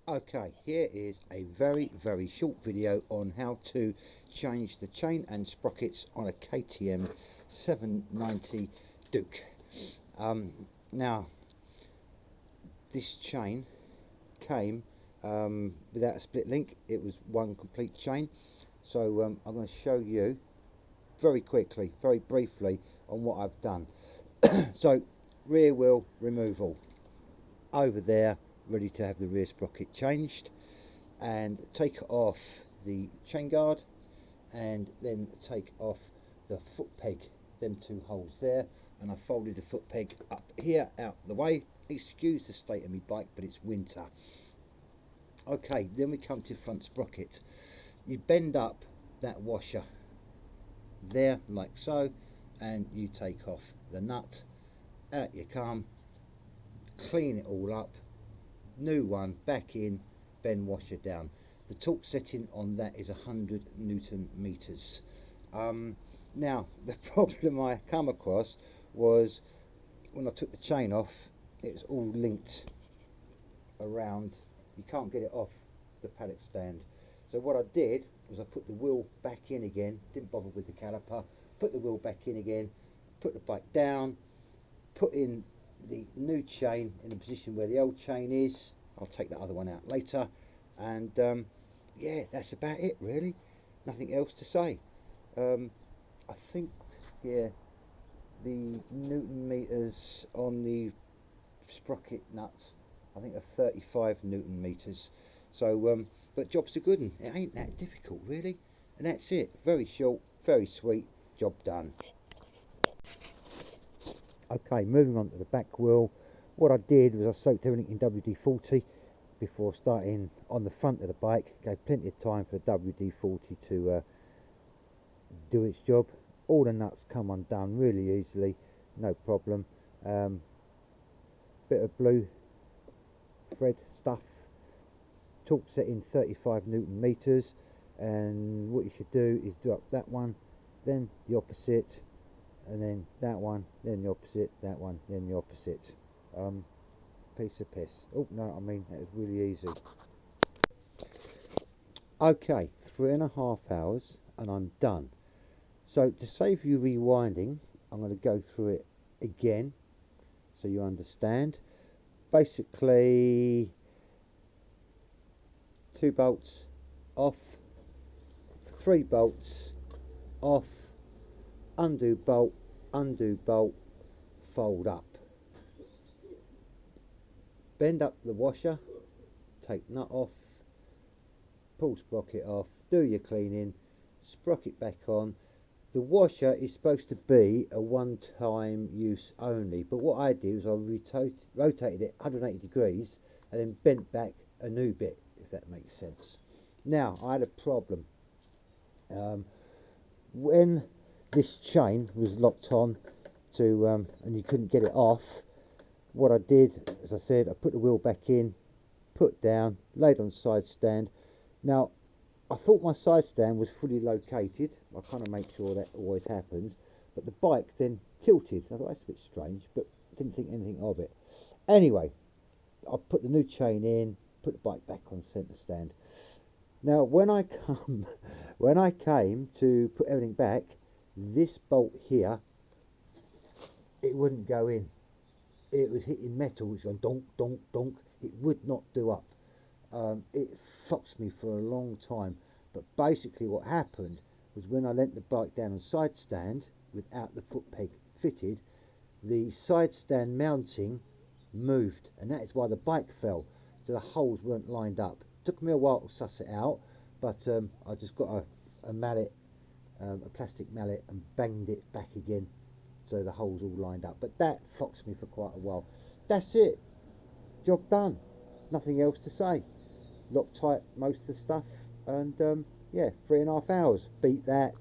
Okay, here is a very short video on how to change the chain and sprockets on a KTM 790 Duke. Now this chain came without a split link. It was one complete chain, so I'm going to show you very quickly, very briefly on what I've done. So rear wheel removal over there, ready to have the rear sprocket changed, and take off the chain guard and then take off the foot peg, them two holes there, and I folded the foot peg up here out the way. Excuse the state of my bike, but it's winter. Okay, then we come to the front sprocket. You bend up that washer there like so, and you take off the nut, out you come, clean it all up, new one back in, bend washer down. The torque setting on that is 100 Newton meters. Now the problem I come across was when I took the chain off, it was all linked around. You can't get it off the pallet stand. So what I did was I put the wheel back in again, didn't bother with the caliper, put the wheel back in again, put the bike down, put in the new chain in the position where the old chain is. I'll take that other one out later, and yeah, that's about it really, nothing else to say. I think, yeah, the Newton meters on the sprocket nuts I think are 35 Newton meters, so but job's a good one. It ain't that difficult really, and that's it. Very short, very sweet, job done. Okay, moving on to the back wheel. What I did was I soaked everything in WD-40 before starting on the front of the bike. Gave plenty of time for the WD-40 to do its job. All the nuts come undone really easily, no problem. Bit of blue thread stuff, torque setting 35 Newton meters, and what you should do is do up that one, then the opposite, and then that one, then the opposite, that one, then the opposite. Piece of piss. Oh no, I mean that was really easy. Okay, 3.5 hours and I'm done. So to save you rewinding, I'm going to go through it again so you understand. Basically, 2 bolts off, 3 bolts off, undo bolt, fold up, bend up the washer, take nut off, pull sprocket off, do your cleaning, sprocket back on. The washer is supposed to be a one-time use only, but what I did was I rotated it 180 degrees and then bent back a new bit, if that makes sense. Now I had a problem. When this chain was locked on to and you couldn't get it off, what I did, as I said, I put the wheel back in, put down, laid on side stand. Now I thought my side stand was fully located. I kind of make sure that always happens, but the bike then tilted. I thought that's a bit strange, but didn't think anything of it. Anyway, I put the new chain in, put the bike back on centre stand. Now when I came to put everything back, this bolt here, it wouldn't go in. It was hitting metal, which went donk donk donk. It would not do up. It foxed me for a long time, but basically what happened was when I leant the bike down on side stand without the foot peg fitted, the side stand mounting moved, and that is why the bike fell. So the holes weren't lined up. Took me a while to suss it out, but I just got a mallet, a plastic mallet, and banged it back again so the holes all lined up. But that foxed me for quite a while. That's it, job done, nothing else to say. Loctite most of the stuff, and yeah, 3.5 hours, beat that.